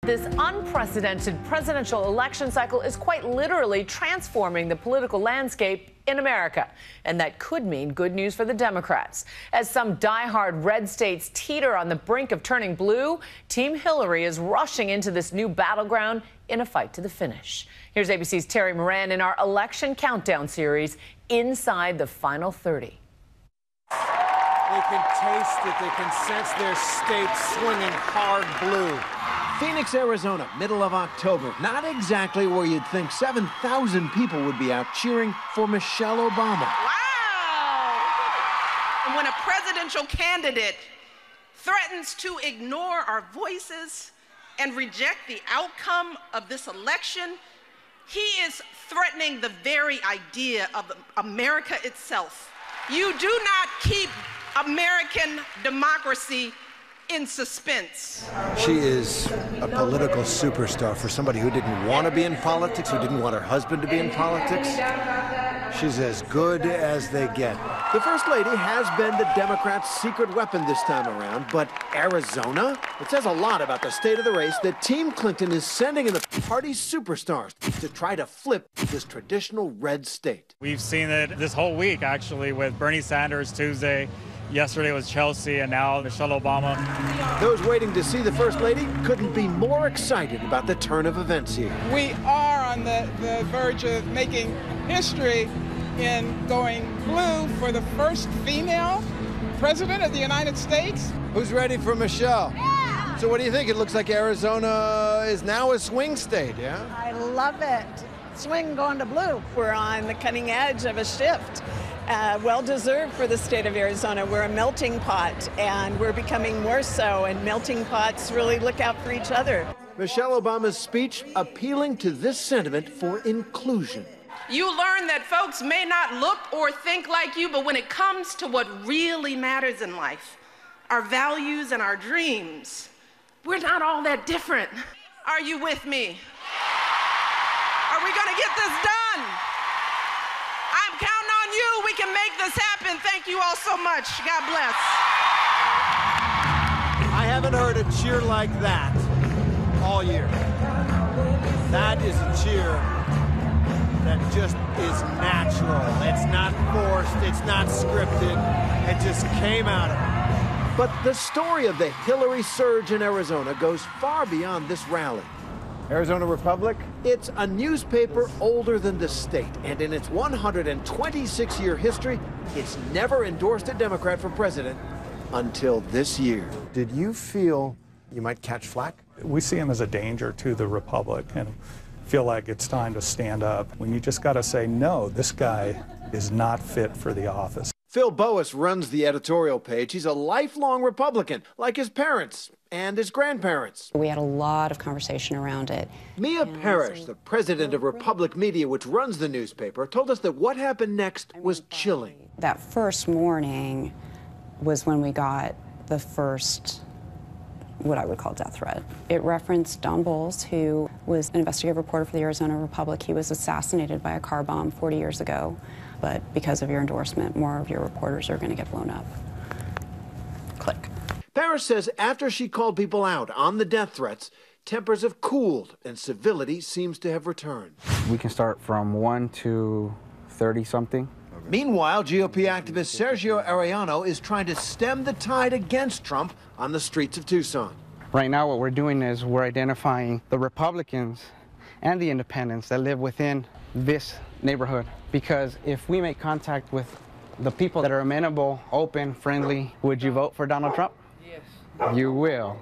This unprecedented presidential election cycle is quite literally transforming the political landscape in America. And that could mean good news for the Democrats. As some diehard red states teeter on the brink of turning blue, Team Hillary is rushing into this new battleground in a fight to the finish. Here's ABC's Terry Moran in our election countdown series, Inside the Final 30. They can taste it. They can sense their state swinging hard blue. Phoenix, Arizona, middle of October. Not exactly where you'd think 7,000 people would be out cheering for Michelle Obama. Wow! And when a presidential candidate threatens to ignore our voices and reject the outcome of this election, he is threatening the very idea of America itself. You do not keep American democracy in suspense. She is a political superstar for somebody who didn't want to be in politics, who didn't want her husband to be in politics. She's as good as they get. The First Lady has been the Democrats' secret weapon this time around, but Arizona? It says a lot about the state of the race that Team Clinton is sending in the party's superstars to try to flip this traditional red state. We've seen it this whole week, actually, with Bernie Sanders Tuesday. Yesterday was Chelsea, and now Michelle Obama. Those waiting to see the First Lady couldn't be more excited about the turn of events here. We are on the verge of making history in going blue for the first female president of the United States. Who's ready for Michelle? Yeah. So what do you think? It looks like Arizona is now a swing state, yeah? I love it. Swing going to blue. We're on the cutting edge of a shift. Well-deserved for the state of Arizona. We're a melting pot, and we're becoming more so, and melting pots really look out for each other. Michelle Obama's speech appealing to this sentiment for inclusion. You learn that folks may not look or think like you, but when it comes to what really matters in life, our values and our dreams, we're not all that different. Are you with me? Are we gonna get this done? I'm counting on you. We can make this happen. Thank you all so much. God bless. I haven't heard a cheer like that all year. That is a cheer that just is natural. It's not forced. It's not scripted. It just came out of it. But the story of the Hillary surge in Arizona goes far beyond this rally. Arizona Republic? It's a newspaper older than the state, and in its 126-year history, it's never endorsed a Democrat for president until this year. Did you feel you might catch flack? We see him as a danger to the Republic and feel like it's time to stand up. When you just got to say, no, this guy is not fit for the office. Phil Boas runs the editorial page. He's a lifelong Republican, like his parents and his grandparents. We had a lot of conversation around it. Mia Parrish, the president of Republic Media, which runs the newspaper, told us that what happened next was chilling. That first morning was when we got the first, what I would call death threat. It referenced Don Boas, who was an investigative reporter for the Arizona Republic. He was assassinated by a car bomb 40 years ago. But because of your endorsement, more of your reporters are going to get blown up. Click. Parrish says after she called people out on the death threats, tempers have cooled and civility seems to have returned. We can start from 1 to 30-something. Meanwhile, GOP activist Sergio Arellano is trying to stem the tide against Trump on the streets of Tucson. Right now, what we're doing is we're identifying the Republicans and the independents that live within this neighborhood. Because if we make contact with the people that are amenable, open, friendly, would you vote for Donald Trump? Yes. You will.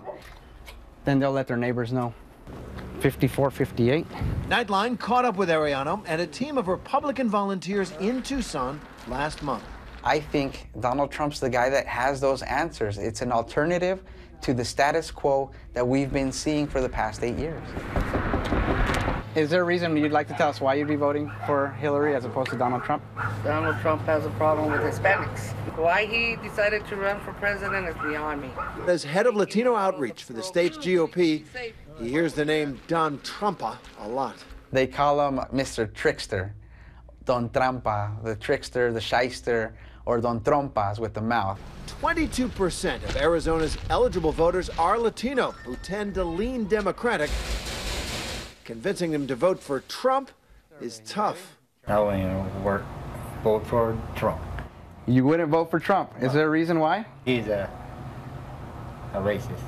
Then they'll let their neighbors know. 54-58. Nightline caught up with Arellano and a team of Republican volunteers in Tucson last month. I think Donald Trump's the guy that has those answers. It's an alternative to the status quo that we've been seeing for the past 8 years. Is there a reason you'd like to tell us why you'd be voting for Hillary as opposed to Donald Trump? Donald Trump has a problem with Hispanics. Why he decided to run for president is beyond me. As head of Latino outreach for the state's GOP, he hears the name Don Trumpa a lot. They call him Mr. Trickster, Don Trampa, the trickster, the shyster. or Don Trompas with the mouth. 22% of Arizona's eligible voters are Latino, who tend to lean Democratic. Convincing them to vote for Trump is tough. I wouldn't vote for Trump. You wouldn't vote for Trump. Is there a reason why? He's a racist.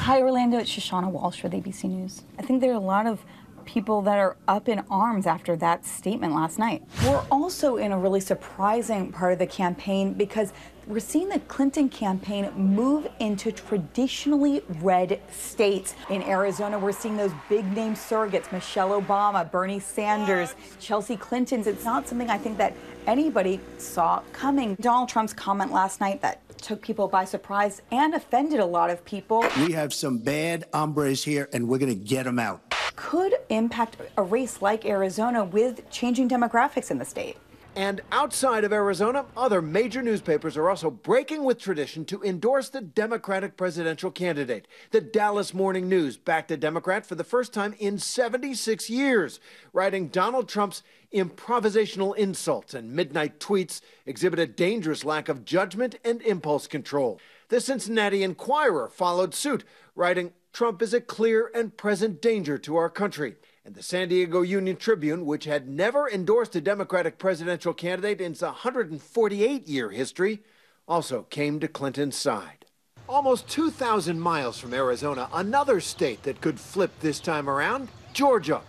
Hi, Orlando. It's Shoshana Walsh with ABC News. I think there are a lot of people that are up in arms after that statement last night. We're also in a really surprising part of the campaign because we're seeing the Clinton campaign move into traditionally red states. In Arizona, we're seeing those big-name surrogates, Michelle Obama, Bernie Sanders, Chelsea Clinton. It's not something I think that anybody saw coming. Donald Trump's comment last night that took people by surprise and offended a lot of people. We have some bad hombres here, and we're going to get them out. Could impact a race like Arizona with changing demographics in the state. And outside of Arizona, other major newspapers are also breaking with tradition to endorse the Democratic presidential candidate. The Dallas Morning News backed a Democrat for the first time in 76 years, writing Donald Trump's improvisational insults and midnight tweets exhibit a dangerous lack of judgment and impulse control. The Cincinnati Enquirer followed suit, writing, Trump is a clear and present danger to our country. And the San Diego Union-Tribune, which had never endorsed a Democratic presidential candidate in its 148-year history, also came to Clinton's side. Almost 2,000 miles from Arizona, another state that could flip this time around, Georgia.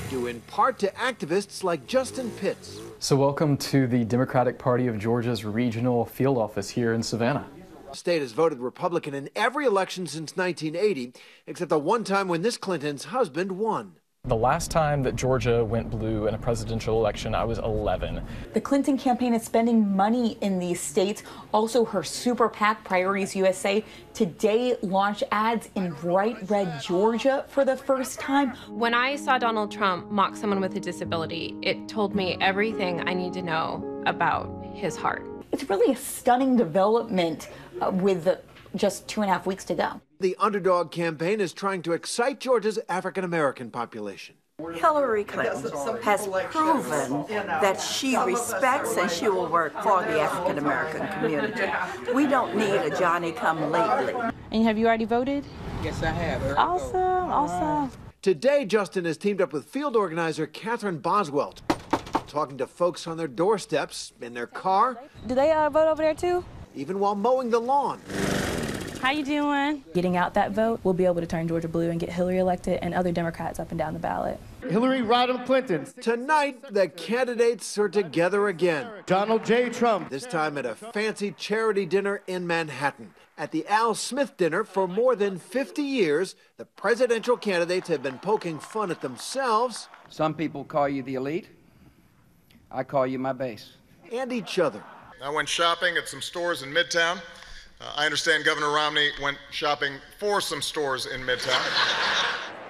Due in part to activists like Justin Pitts. So welcome to the Democratic Party of Georgia's regional field office here in Savannah. The state has voted Republican in every election since 1980, except the one time when this Clinton's husband won. The last time that Georgia went blue in a presidential election, I was 11. The Clinton campaign is spending money in these states. Also, her super PAC, Priorities USA, today launched ads in bright red Georgia for the first time. When I saw Donald Trump mock someone with a disability, it told me everything I need to know about his heart. It's really a stunning development with just 2.5 weeks to go. The Underdog campaign is trying to excite Georgia's African-American population. Hillary Clinton has proven that she respects and she will work for the African-American community. We don't need a Johnny-come-lately. And have you already voted? Yes, I have. Awesome, awesome. Today, Justin has teamed up with field organizer Catherine Boswell, talking to folks on their doorsteps, in their car. Do they vote over there too? Even while mowing the lawn. How you doing? Getting out that vote, we'll be able to turn Georgia blue and get Hillary elected and other Democrats up and down the ballot. Hillary Rodham Clinton. Tonight, the candidates are together again. Donald J. Trump. This time at a fancy charity dinner in Manhattan. At the Al Smith dinner, for more than 50 years, the presidential candidates have been poking fun at themselves. Some people call you the elite. I call you my base. And each other. I went shopping at some stores in Midtown. I understand Governor Romney went shopping for some stores in Midtown.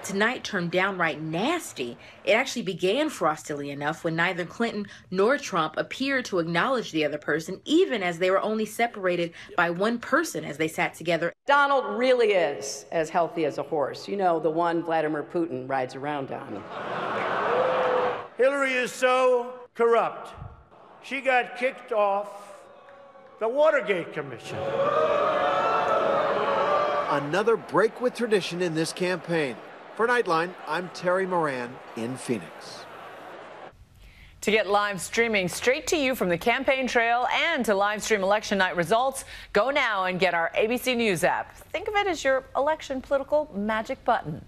Tonight turned downright nasty. It actually began frostily enough when neither Clinton nor Trump appeared to acknowledge the other person, even as they were only separated by one person as they sat together. Donald really is as healthy as a horse. You know, the one Vladimir Putin rides around on. Hillary is so corrupt. She got kicked off the Watergate Commission. Another break with tradition in this campaign. For Nightline, I'm Terry Moran in Phoenix. To get live streaming straight to you from the campaign trail and to live stream election night results, go now and get our ABC News app. Think of it as your election political magic button.